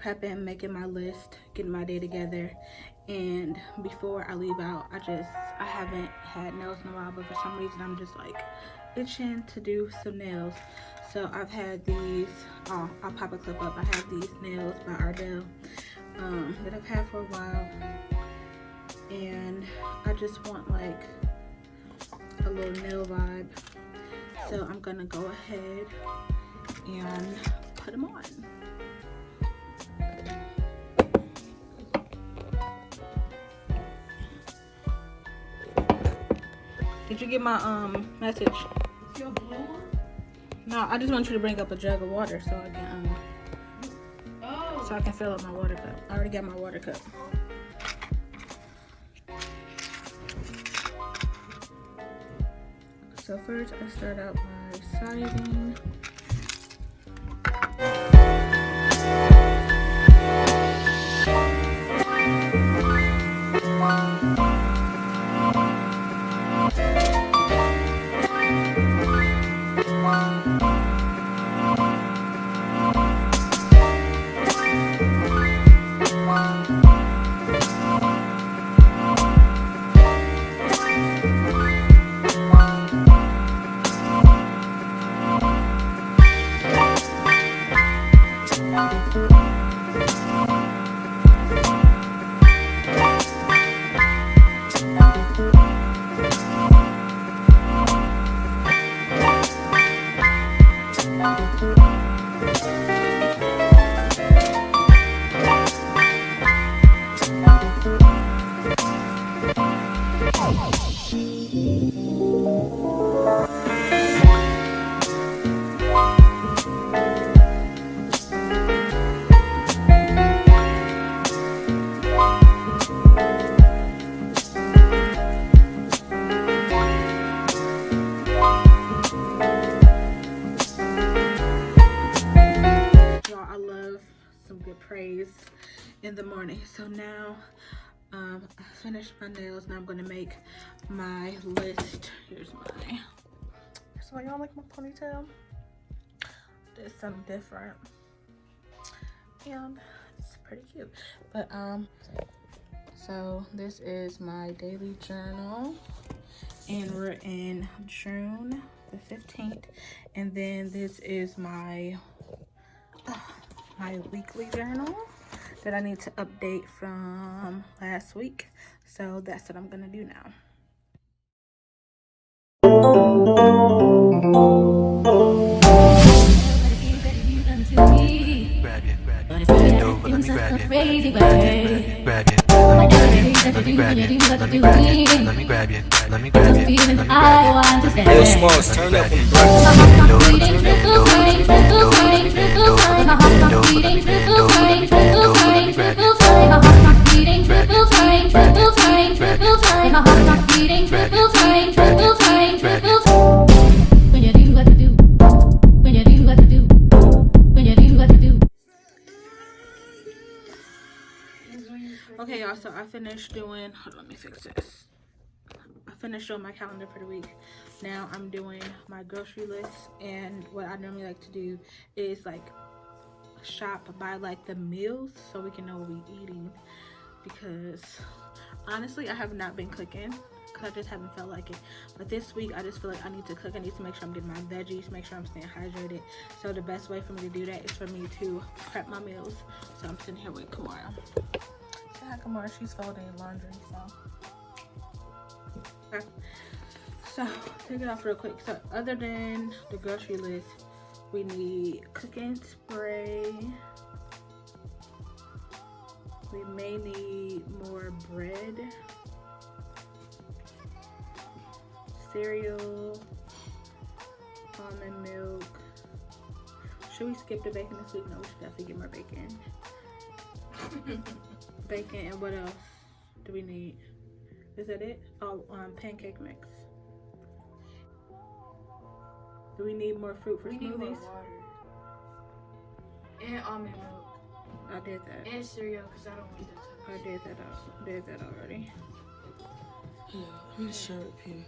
prepping, making my list, getting my day together. And before I leave out, I haven't had nails in a while, but for some reason I'm just like itching to do some nails. So I've had these, I'll pop a clip up. I have these nails by Ardell that I've had for a while, and I just want like a little nail vibe. So I'm gonna go ahead and put them on. Did you get my message? Your blue one? No, I just want you to bring up a jug of water so I can so I can fill up my water cup. I already got my water cup. So first I start out by sizing. Praise in the morning. So now I finished my nails. Now I'm gonna make my list. Here's my, so y'all like my ponytail? There's something different and it's pretty cute. But so this is my daily journal and we're in June the 15th, and then this is my weekly journal that I need to update from last week. So that's what I'm gonna do now. Real smalls, turn up and Okay, y'all, so I finished doing, hold on, let me fix this. I finished doing my calendar for the week. Now I'm doing my grocery list, and what I normally like to do is like shop by like the meals so we can know what we're eating, because honestly I have not been cooking because I just haven't felt like it. But this week I just feel like I need to cook. I need to make sure I'm getting my veggies, make sure I'm staying hydrated. So the best way for me to do that is for me to prep my meals. So I'm sitting here with Keaira. Hi Keaira, she's folding laundry, so okay. So take it off real quick. So other than the grocery list, we need cooking spray. We may need more bread, cereal, almond milk. Should we skip the bacon this week? No, we should definitely get more bacon. Bacon, and what else do we need? Is that it? Oh, pancake mix. Do we need more fruit for smoothies? Need more water. And almond milk. I did that. And cereal, because I don't want that. I did that already. Yeah, let me show up here.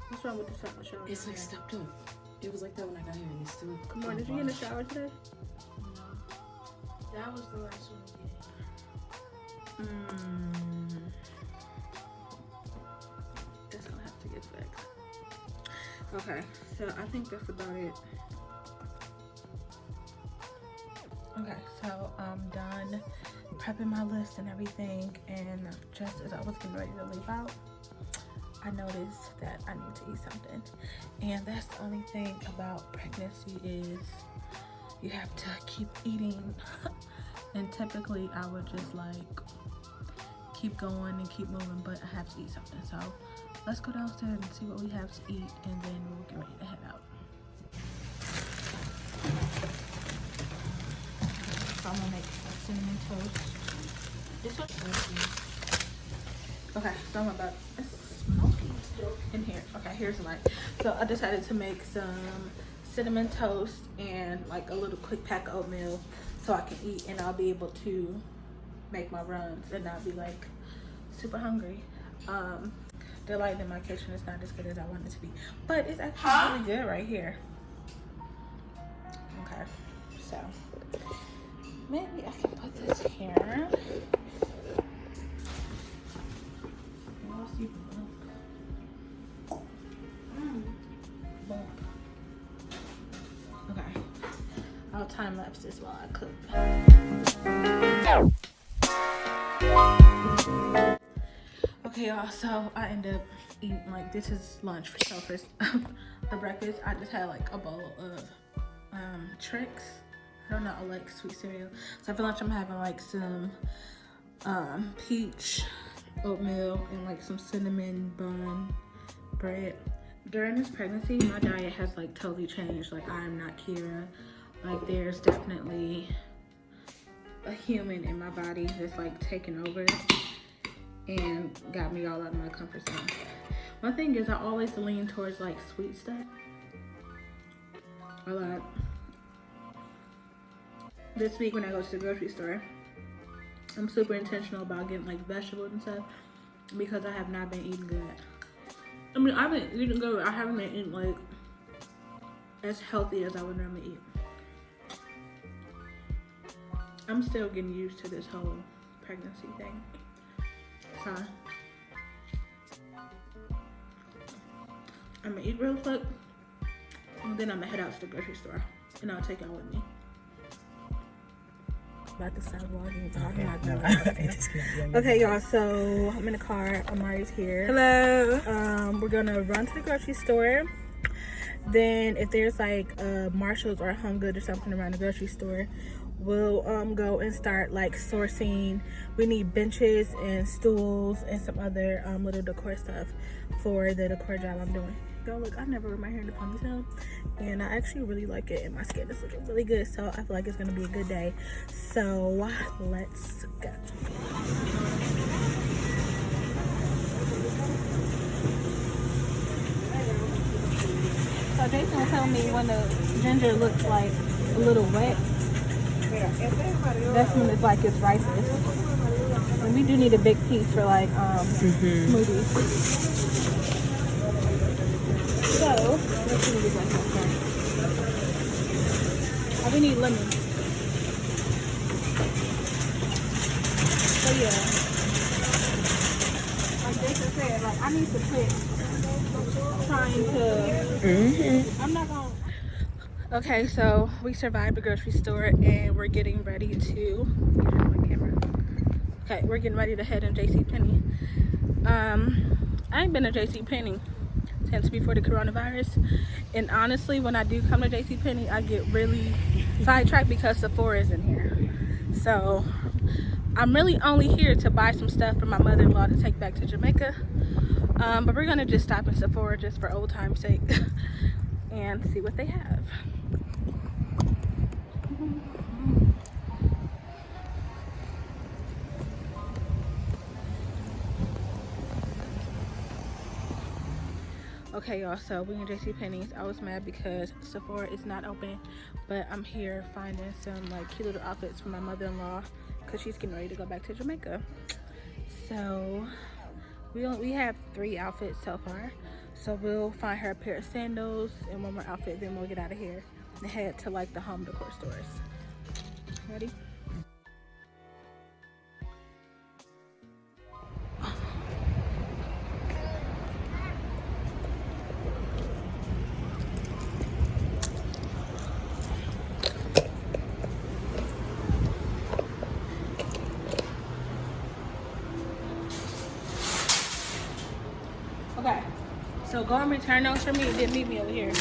What's wrong with the shower? It's like stepped up. It was like that when I got here, and it's still. Come on, did you get in the shower today? That was the last one we did. That's gonna have to get fixed. Okay, so I think that's about it. Okay, so I'm done prepping my list and everything, and just as I was getting ready to leave out, I noticed that I need to eat something. And that's the only thing about pregnancy is you have to keep eating. And typically I would just like keep going and keep moving, but I have to eat something. So let's go downstairs and see what we have to eat, and then we'll get ready to head out. So I'm gonna make a cinnamon toast. This one. Okay, so I'm about smoky in here. Okay, here's the light. So I decided to make some cinnamon toast and like a little quick pack of oatmeal so I can eat, and I'll be able to make my runs and not be like super hungry. The light in my kitchen is not as good as I want it to be, but it's actually really good right here. Okay, so maybe I can put this here. Okay, I'll time lapse this while I cook. Okay, y'all, so I end up eating, like, this is lunch for selfish. For breakfast, I just had like a bowl of Trix. I don't know, I like sweet cereal. So for lunch, I'm having like some peach oatmeal and like some cinnamon bun bread. During this pregnancy, my diet has like totally changed. Like, I am not Keaira. Like, there's definitely a human in my body that's like taking over and got me all out of my comfort zone. One thing is, I always lean towards like sweet stuff a lot. This week when I go to the grocery store, I'm super intentional about getting like vegetables and stuff because I have not been eating good. I mean, I've been eating good, I haven't been eating like as healthy as I would normally eat. I'm still getting used to this whole pregnancy thing. So I'm gonna eat real quick, and then I'm gonna head out to the grocery store, and I'll take y'all with me. About to start vlogging, so I'm not doing okay, y'all, so I'm in the car. Amari's here. Hello. We're gonna run to the grocery store. Then if there's like Marshalls or Home Goods or something around the grocery store, we'll go and start like sourcing. We need benches and stools and some other little decor stuff for the decor job I'm doing. Yo, look, I never wear my hair in a ponytail, and I actually really like it, and my skin is looking really good, so I feel like it's gonna be a good day. So let's go. So Jason was telling me when the ginger looks like a little wet, that's when it's like it's ripest. And we do need a big piece for like smoothies. So let's see what we got here. Oh, we need lemon. So yeah, like Jason said, like I need to quit trying to. I'm not gonna. Okay, so we survived the grocery store, and we're getting ready to. My camera. Okay, we're getting ready to head in JCPenney. I ain't been to JCPenney since before the coronavirus, and honestly, when I do come to JCPenney, I get really sidetracked because Sephora is in here. So I'm really only here to buy some stuff for my mother-in-law to take back to Jamaica. But we're gonna just stop in Sephora just for old time's sake and see what they have. Okay, y'all, so we in JCPenney's. I was mad because Sephora is not open, but I'm here finding some like cute little outfits for my mother-in-law because she's getting ready to go back to Jamaica. So we have 3 outfits so far. So we'll find her a pair of sandals and one more outfit, then we'll get out of here and head to like the home decor stores. Ready? Okay. So go and return those for me and then meet me over here.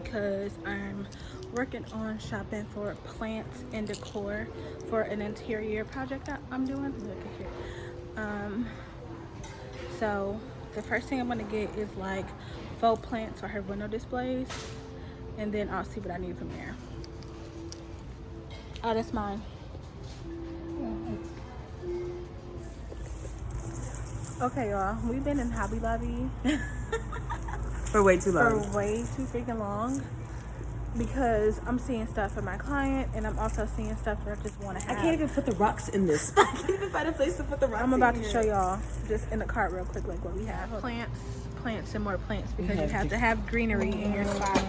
Because I'm working on shopping for plants and decor for an interior project that I'm doing. Look at here. So the first thing I'm gonna get is like faux plants for her window displays, and then I'll see what I need from there. Oh, that's mine. Okay, y'all, we've been in Hobby Lobby For way too long. For way too freaking long, because I'm seeing stuff for my client, and I'm also seeing stuff that I just want to have. I can't even put the rocks in this. I can't even find a place to put the rocks. I'm about to show y'all just in the cart real quick, like what we have. Plants and more plants, because you have to have greenery in your spot.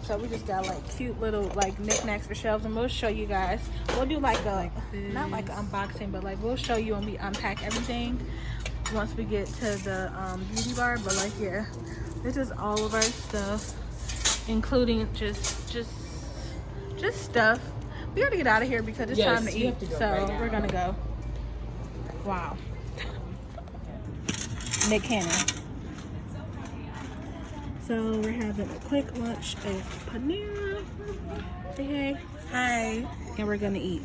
So we just got like cute little like knickknacks for shelves, and we'll show you guys. We'll do like a not like an unboxing, but like we'll show you when we unpack everything once we get to the beauty bar. But like, yeah, this is all of our stuff, including just stuff. We gotta get out of here because it's time to eat. So we're gonna go. Wow. Nick Cannon. So we're having a quick lunch of paneer. Hey. Hi. And we're gonna eat.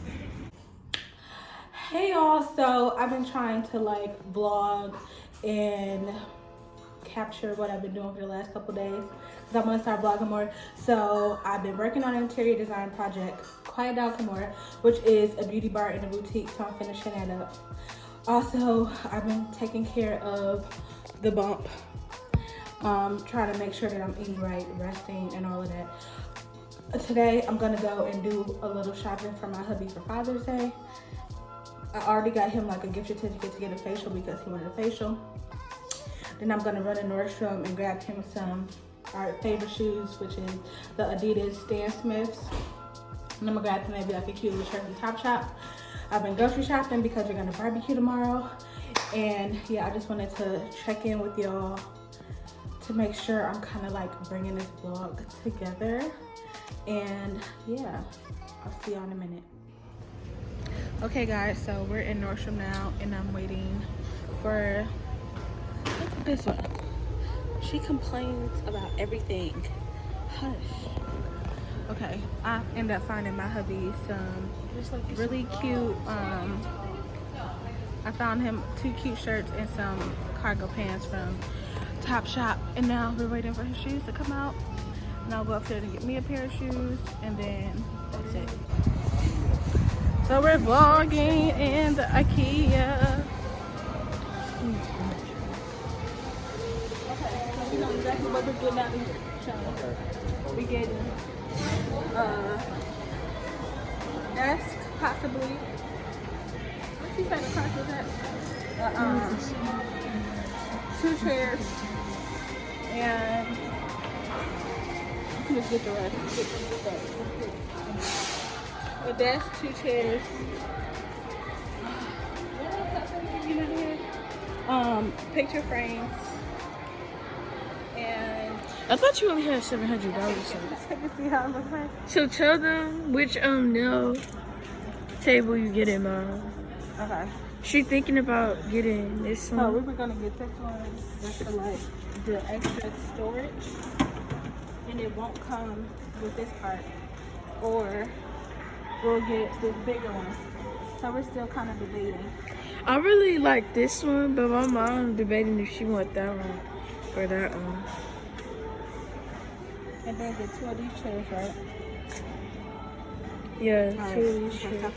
Hey y'all, so I've been trying to like vlog and capture what I've been doing for the last couple days, because I'm gonna start vlogging more. So I've been working on an interior design project, Quiet Down Keaira, which is a beauty bar in a boutique, so I'm finishing that up. Also, I've been taking care of the bump, trying to make sure that I'm eating right, resting, and all of that. Today, I'm gonna go and do a little shopping for my hubby for Father's Day. I already got him like a gift certificate to get a facial because he wanted a facial. Then I'm gonna run to Nordstrom and grab him some our favorite shoes, which is the Adidas Stan Smiths. And I'm gonna grab him maybe like a cute little shirt from Topshop. I've been grocery shopping because we're gonna barbecue tomorrow. And yeah, I just wanted to check in with y'all to make sure I'm kind of like bringing this vlog together. And yeah, I'll see y'all in a minute. Okay guys, so we're in Nordstrom now, and I'm waiting for, look at this one. She complains about everything. Hush. Okay, I ended up finding my hubby some really cute, I found him 2 cute shirts and some cargo pants from Topshop, and now we're waiting for his shoes to come out. And I'll go up there to get me a pair of shoes, and then that's it. So we're vlogging in the Ikea. Okay, so we know exactly what we're getting out of here. We're getting desk, possibly. What's he saying the price was at? 2 chairs, and let's get the rest. A desk, 2 chairs. Picture frames. And I thought you only had $700. see how it looks like. So tell them which nail table you get in, Mom. Okay. She thinking about getting this one. Oh, we were gonna get this one just for like the extra storage, and it won't come with this part, or we'll get this bigger one. So we're still kind of debating. I really like this one, but my mom debating if she want that one or that one. And then get 2 of these chairs, right? Yeah, All 2 right. of these chairs.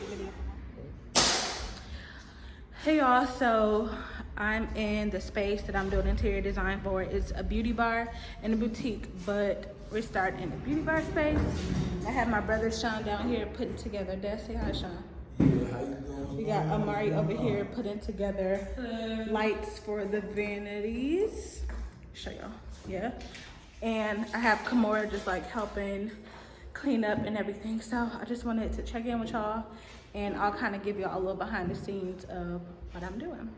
Hey y'all, so I'm in the space that I'm doing interior design for. It's a beauty bar and a boutique, but we're starting in the beauty bar space. I have my brother Sean down here putting together. Dad, say hi, Sean. We got Amari over here putting together lights for the vanities. Show y'all, yeah. And I have Kimora just like helping clean up and everything. So I just wanted to check in with y'all, and I'll kind of give y'all a little behind the scenes of what I'm doing.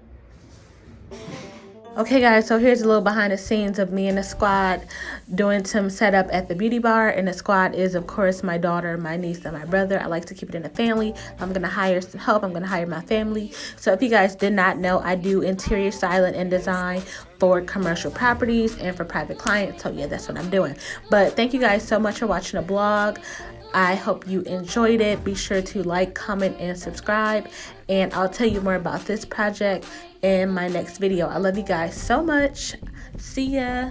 Okay guys, so here's a little behind the scenes of me and the squad doing some setup at the beauty bar. And the squad is of course my daughter, my niece, and my brother. I like to keep it in the family. I'm gonna hire some help. I'm gonna hire my family. So if you guys did not know, I do interior styling and design for commercial properties and for private clients. So yeah, that's what I'm doing. But thank you guys so much for watching the vlog. I hope you enjoyed it. Be sure to like, comment, and subscribe. And I'll tell you more about this project in my next video. I love you guys so much. See ya.